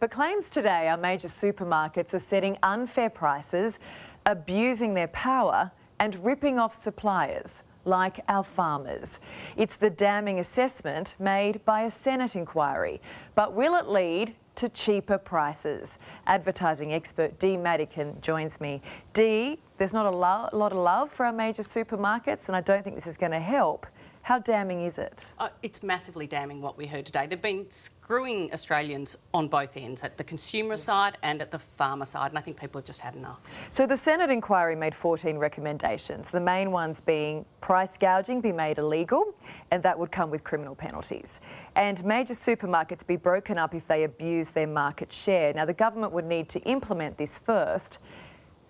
But claims today our major supermarkets are setting unfair prices, abusing their power and ripping off suppliers like our farmers. It's the damning assessment made by a Senate inquiry. But will it lead to cheaper prices? Advertising expert Dee Madigan joins me. Dee, there's not a lot of love for our major supermarkets, and I don't think this is going to help. How damning is it? It's massively damning what we heard today. They've been screwing Australians on both ends, at the consumer side and at the farmer side, and I think people have just had enough. So the Senate inquiry made 14 recommendations, the main ones being price gouging be made illegal, and that would come with criminal penalties, and major supermarkets be broken up if they abuse their market share. Now, the government would need to implement this first.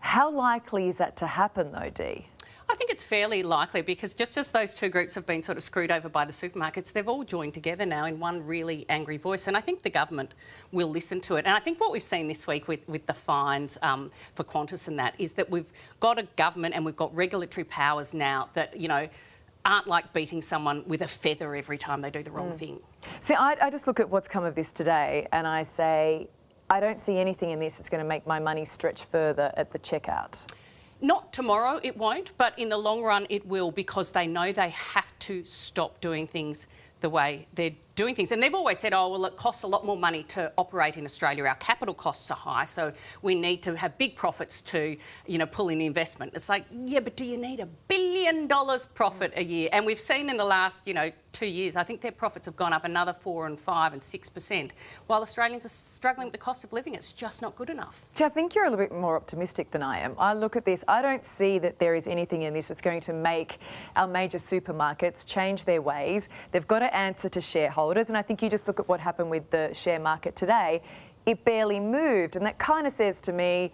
How likely is that to happen though, Dee? I think it's fairly likely because just as those two groups have been sort of screwed over by the supermarkets, they've all joined together now in one really angry voice, and I think the government will listen to it. And I think what we've seen this week with the fines for Qantas and that is that we've got a government and we've got regulatory powers now that, you know, aren't like beating someone with a feather every time they do the wrong thing. See, I just look at what's come of this today and I say, I don't see anything in this that's going to make my money stretch further at the checkout. Not tomorrow, it won't, but in the long run it will, because they know they have to stop doing things the way they're doing things. And they've always said, oh, well, it costs a lot more money to operate in Australia. Our capital costs are high, so we need to have big profits to, you know, pull in investment. It's like, yeah, but do you need $1 billion profit a year? And we've seen in the last, 2 years, I think their profits have gone up another 4% and 5% and 6%, while Australians are struggling with the cost of living. It's just not good enough. See, I think you're a little bit more optimistic than I am. I look at this, I don't see that there is anything in this that's going to make our major supermarkets change their ways. They've got to answer to shareholders, and I think you just look at what happened with the share market today. It barely moved, and that kind of says to me,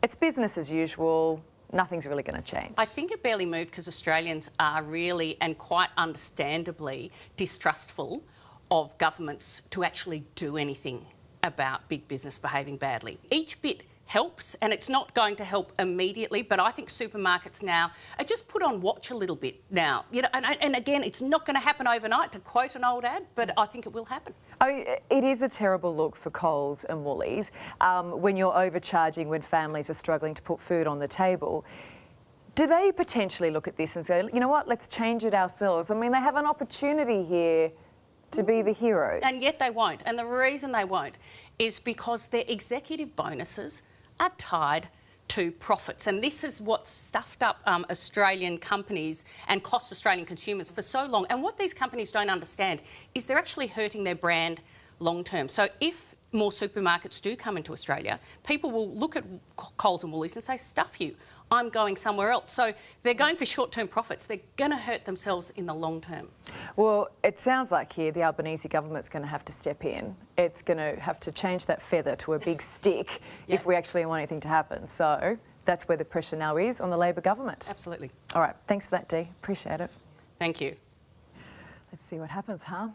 it's business as usual. Nothing's really going to change. I think it barely moved because Australians are really, and quite understandably, distrustful of governments to actually do anything about big business behaving badly. Each bit helps, and it's not going to help immediately, but I think supermarkets now are just put on watch a little bit now. And again, it's not going to happen overnight, to quote an old ad, but I think it will happen. It is a terrible look for Coles and Woolies when you're overcharging when families are struggling to put food on the table. Do they potentially look at this and say, you know what, let's change it ourselves? I mean, they have an opportunity here to be the heroes. And yet they won't. And the reason they won't is because their executive bonuses are tied to profits, and this is what's stuffed up Australian companies and cost Australian consumers for so long. And what these companies don't understand is they're actually hurting their brand long term. So if more supermarkets do come into Australia, people will look at Coles and Woolies and say, stuff you, I'm going somewhere else. So they're going for short-term profits. They're going to hurt themselves in the long term. Well, it sounds like here the Albanese government's going to have to step in. It's going to have to change that feather to a big stick Yes. if we actually want anything to happen. So that's where the pressure now is on the Labor government. Absolutely. All right, thanks for that, Dee. Appreciate it. Thank you. Let's see what happens, huh?